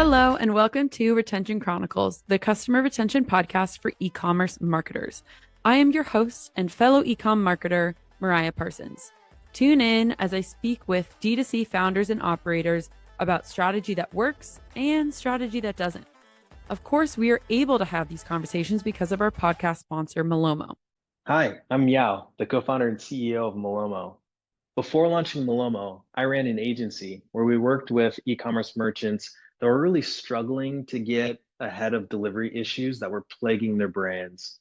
Hello, and welcome to Retention Chronicles, the customer retention podcast for e-commerce marketers. I am your host and fellow e-com marketer, Mariah Parsons. Tune in as I speak with D2C founders and operators about strategy that works and strategy that doesn't. Of course, we are able to have these conversations because of our podcast sponsor, Malomo. Hi, I'm Yao, the co-founder and CEO of Malomo. Before launching Malomo, I ran an agency where we worked with e-commerce merchants that were really struggling to get ahead of delivery issues that were plaguing their brands.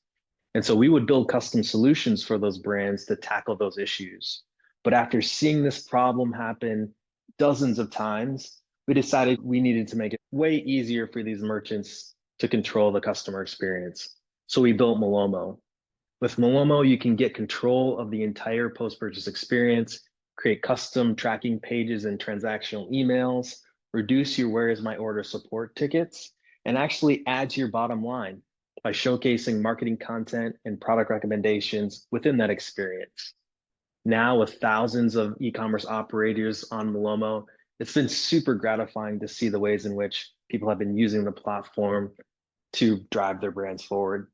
And so we would build custom solutions for those brands to tackle those issues. But after seeing this problem happen dozens of times, we decided we needed to make it way easier for these merchants to control the customer experience. So we built Malomo. With Malomo, you can get control of the entire post-purchase experience, create custom tracking pages and transactional emails, reduce your where is my order support tickets, and actually add to your bottom line by showcasing marketing content and product recommendations within that experience. Now, with thousands of e-commerce operators on Malomo, it's been super gratifying to see the ways in which people have been using the platform to drive their brands forward.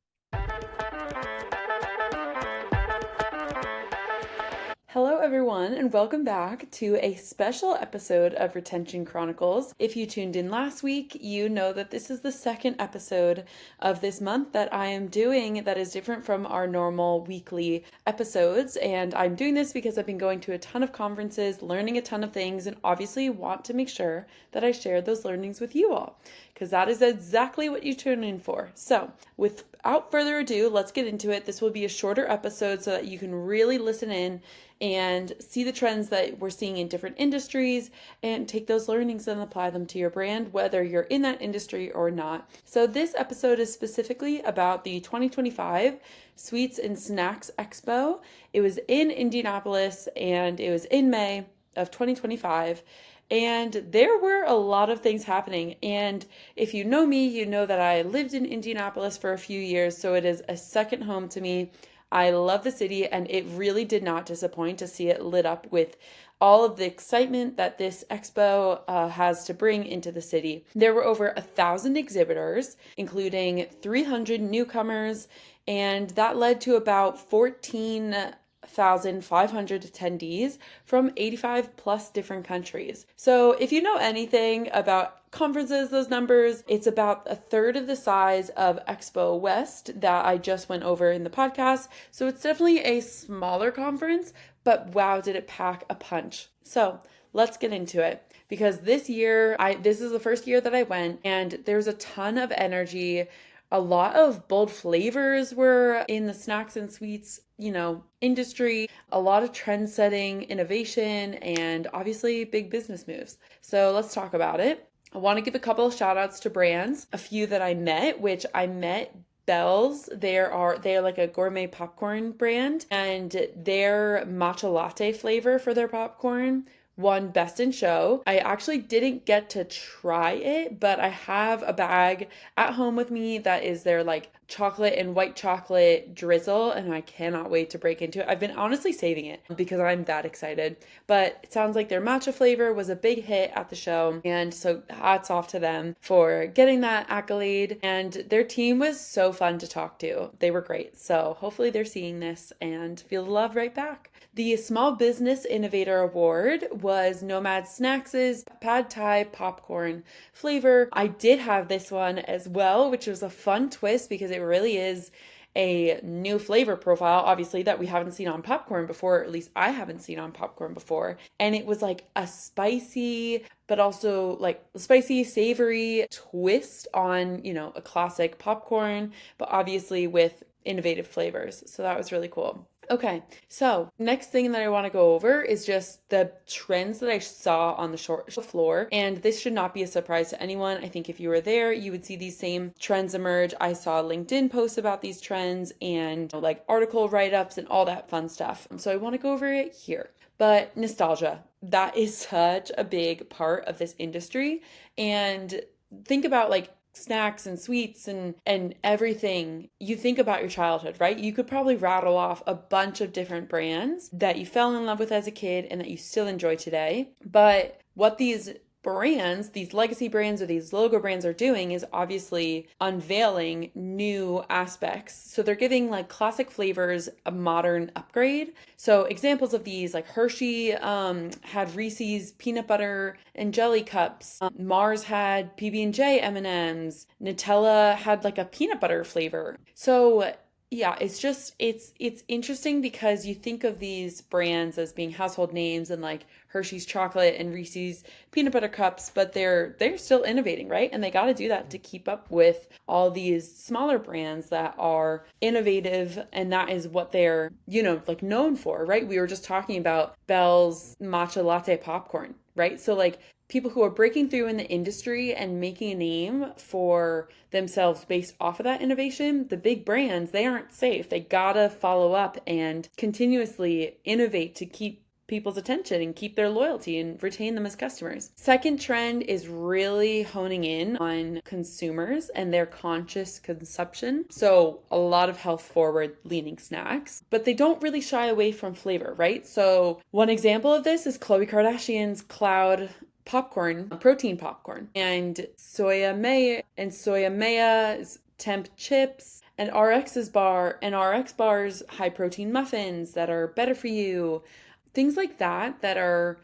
Hello, everyone, and welcome back to a special episode of Retention Chronicles. If you tuned in last week, you know that this is the second episode of this month that I am doing that is different from our normal weekly episodes. And I'm doing this because I've been going to a ton of conferences, learning a ton of things, and obviously want to make sure that I share those learnings with you all, because that is exactly what you tune in for. So without further ado, let's get into it. This will be a shorter episode so that you can really listen in and see the trends that we're seeing in different industries and take those learnings and apply them to your brand, whether you're in that industry or not. So this episode is specifically about the 2025 Sweets and Snacks Expo. It was in Indianapolis and it was in May of 2025. And there were a lot of things happening. And if you know me, you know that I lived in Indianapolis for a few years, so it is a second home to me. I love the city, and it really did not disappoint to see it lit up with all of the excitement that this expo has to bring into the city. There were over 1,000 exhibitors, including 300 newcomers, and that led to about 14,500 attendees from 85 plus different countries. So if you know anything about conferences, those numbers, it's about a third of the size of Expo West that I just went over in the podcast. So it's definitely a smaller conference, but wow, did it pack a punch. So let's get into it, because this year, this is the first year that I went, and there's a ton of energy. A lot of bold flavors were in the snacks and sweets, industry, a lot of trend setting, innovation, and obviously big business moves. So let's talk about it. I want to give a couple of shout outs to brands, a few that I met, which I met Belles. They're like a gourmet popcorn brand, and their matcha latte flavor for their popcorn won Best in Show. I actually didn't get to try it, but I have a bag at home with me that is their like chocolate and white chocolate drizzle, and I cannot wait to break into it. I've been honestly saving it because I'm that excited, but it sounds like their matcha flavor was a big hit at the show, and so hats off to them for getting that accolade. And their team was so fun to talk to. They were great. So hopefully they're seeing this and feel the love right back. The Small Business Innovator Award was Nomad Snacks' Pad Thai popcorn flavor. I did have this one as well, which was a fun twist because it really is a new flavor profile, obviously, that we haven't seen on popcorn before, or at least I haven't seen on popcorn before. And it was like a spicy, but also like spicy, savory twist on, a classic popcorn, but obviously with innovative flavors. So that was really cool. Okay, so next thing that I want to go over is just the trends that I saw on the show floor. And this should not be a surprise to anyone. I think if you were there, you would see these same trends emerge. I saw LinkedIn posts about these trends and like article write-ups and all that fun stuff. So I want to go over it here. But nostalgia, that is such a big part of this industry. And think about like snacks and sweets and everything. You think about your childhood, right? You could probably rattle off a bunch of different brands that you fell in love with as a kid and that you still enjoy today. But what these brands, these legacy brands or these logo brands are doing is obviously unveiling new aspects. So they're giving like classic flavors a modern upgrade. So examples of these, like Hershey had Reese's peanut butter and jelly cups. Mars had PB&J M&Ms. Nutella had like a peanut butter flavor. So yeah, it's interesting because you think of these brands as being household names and like Hershey's chocolate and Reese's peanut butter cups, but they're still innovating, right? And they got to do that to keep up with all these smaller brands that are innovative, and that is what they're, like known for, right? We were just talking about Bell's matcha latte popcorn, right? So like people who are breaking through in the industry and making a name for themselves based off of that innovation, the big brands, they aren't safe. They gotta follow up and continuously innovate to keep people's attention and keep their loyalty and retain them as customers. Second trend is really honing in on consumers and their conscious consumption. So a lot of health forward leaning snacks, but they don't really shy away from flavor, right? So one example of this is Khloe Kardashian's Cloud popcorn, protein popcorn, and Soya Maya's temp chips, and RX's bar and RX bars high protein muffins that are better for you. Things like that are,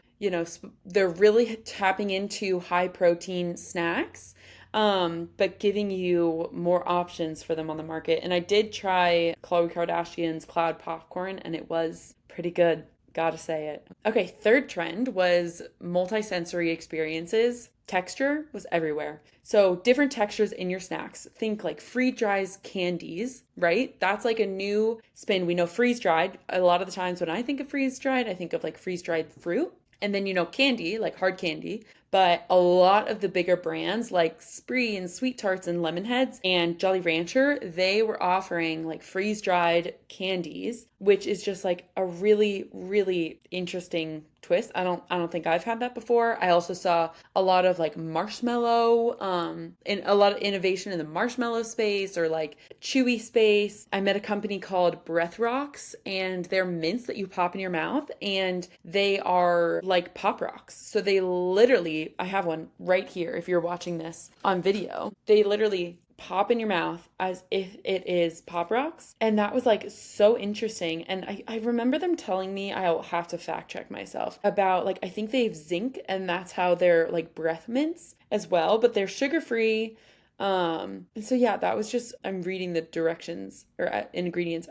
they're really tapping into high protein snacks, but giving you more options for them on the market. And I did try Khloe Kardashian's Cloud popcorn, and it was pretty good. Gotta say it. Okay, third trend was multi-sensory experiences. Texture was everywhere. So different textures in your snacks. Think like freeze-dried candies, right? That's like a new spin. We know freeze-dried. A lot of the times when I think of freeze-dried, I think of like freeze-dried fruit. And then, candy, like hard candy. But a lot of the bigger brands like Spree and Sweet Tarts and Lemon Heads and Jolly Rancher, they were offering like freeze-dried candies, which is just like a really, really interesting twist. I don't think I've had that before. I also saw a lot of like marshmallow, and a lot of innovation in the marshmallow space or like chewy space. I met a company called Breath Rocks, and they're mints that you pop in your mouth, and they are like Pop Rocks. So they literally, I have one right here if you're watching this on video. They literally pop in your mouth as if it is Pop Rocks. And that was like so interesting. And I remember them telling me, I'll have to fact check myself, about like, I think they have zinc and that's how they're like breath mints as well, but they're sugar free. And so yeah, that was just, I'm reading the directions or ingredients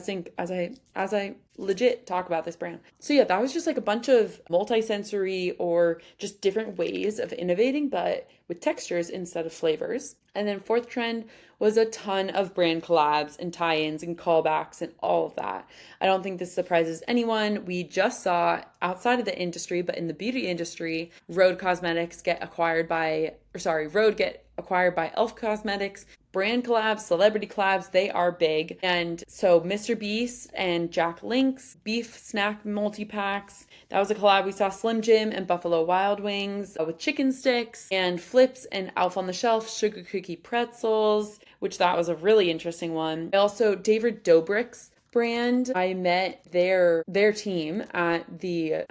zinc as I legit talk about this brand. So yeah, that was just like a bunch of multi-sensory or just different ways of innovating, but with textures instead of flavors. And then fourth trend was a ton of brand collabs and tie-ins and callbacks and all of that. I don't think this surprises anyone. We just saw outside of the industry, but in the beauty industry, Rhode get acquired by Elf Cosmetics. Brand collabs, celebrity collabs, they are big. And so Mr. Beast and Jack Link's beef snack multi-packs. That was a collab. We saw Slim Jim and Buffalo Wild Wings with chicken sticks, and Flips and Alf on the Shelf sugar cookie pretzels, which that was a really interesting one. Also David Dobrik's brand. I met their team at the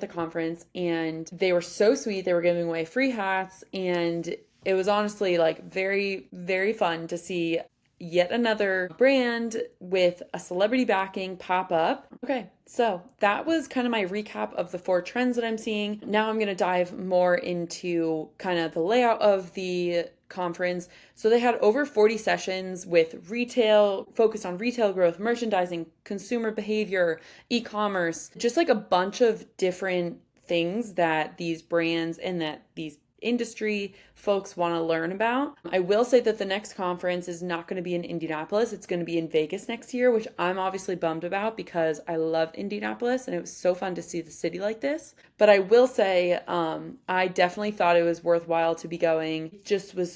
conference, and they were so sweet. They were giving away free hats, and it was honestly like very, very fun to see yet another brand with a celebrity backing pop up. Okay, so that was kind of my recap of the 4 trends that I'm seeing. Now I'm going to dive more into kind of the layout of the conference. So they had over 40 sessions with retail, focused on retail growth, merchandising, consumer behavior, e-commerce, just like a bunch of different things that these brands and that these industry folks want to learn about. I will say that the next conference is not going to be in Indianapolis. It's going to be in Vegas next year, which I'm obviously bummed about because I love Indianapolis and it was so fun to see the city like this. But I will say, I definitely thought it was worthwhile to be going.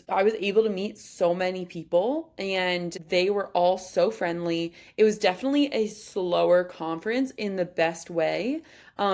I was able to meet so many people and they were all so friendly. It was definitely a slower conference in the best way.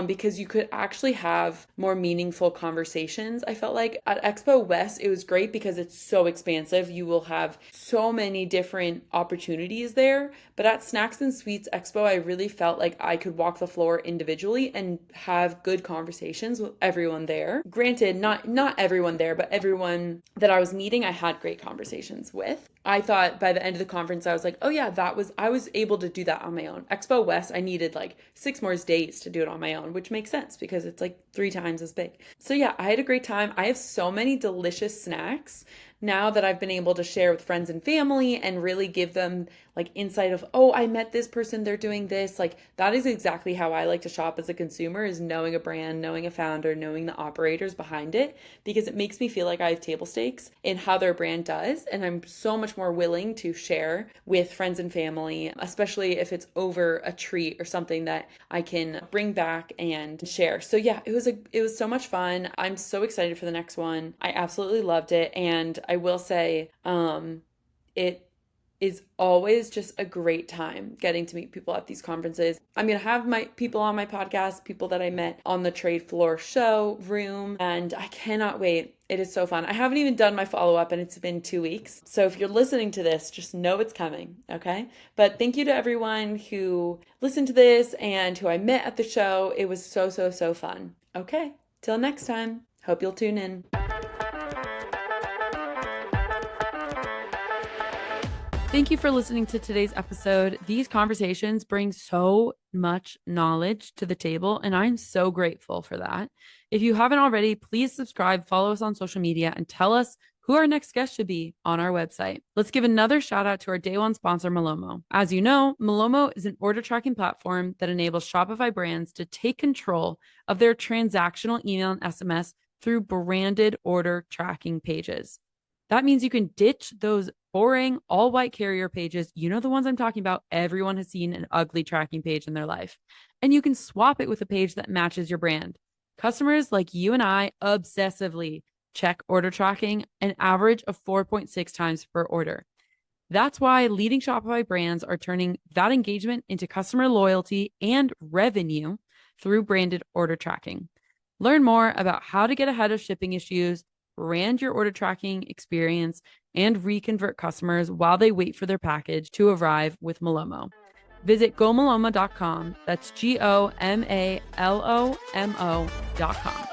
because you could actually have more meaningful conversations. I felt like at Expo West, it was great because it's so expansive. You will have so many different opportunities there. But at Snacks and Sweets Expo, I really felt like I could walk the floor individually and have good conversations with everyone there. Granted, not everyone there, but everyone that I was meeting, I had great conversations with. I thought by the end of the conference, I was like, oh yeah, I was able to do that on my own. Expo West, I needed like 6 more days to do it on my own, which makes sense because it's like 3 times as big. So yeah, I had a great time. I have so many delicious snacks now that I've been able to share with friends and family and really give them like insight of, oh, I met this person, they're doing this. Like that is exactly how I like to shop as a consumer, is knowing a brand, knowing a founder, knowing the operators behind it, because it makes me feel like I have table stakes in how their brand does. And I'm so much more willing to share with friends and family, especially if it's over a treat or something that I can bring back and share. So yeah, it was so much fun. I'm so excited for the next one. I absolutely loved it. And I will say, it is always just a great time getting to meet people at these conferences. I'm going to have my people on my podcast, people that I met on the trade floor show room, and I cannot wait. It is so fun. I haven't even done my follow-up and it's been 2 weeks. So if you're listening to this, just know it's coming, okay? But thank you to everyone who listened to this and who I met at the show. It was so, so, so fun. Okay, till next time. Hope you'll tune in. Thank you for listening to today's episode. These conversations bring so much knowledge to the table, and I'm so grateful for that. If you haven't already, please subscribe, follow us on social media, and tell us who our next guest should be on our website. Let's give another shout out to our day one sponsor, Malomo. As you know, Malomo is an order tracking platform that enables Shopify brands to take control of their transactional email and SMS through branded order tracking pages. That means you can ditch those boring all white carrier pages. You know, the ones I'm talking about. Everyone has seen an ugly tracking page in their life. And you can swap it with a page that matches your brand. Customers like you and I obsessively check order tracking an average of 4.6 times per order. That's why leading Shopify brands are turning that engagement into customer loyalty and revenue through branded order tracking. Learn more about how to get ahead of shipping issues, brand your order tracking experience, and reconvert customers while they wait for their package to arrive with Malomo. Visit gomalomo.com. That's GOMALOMO.com.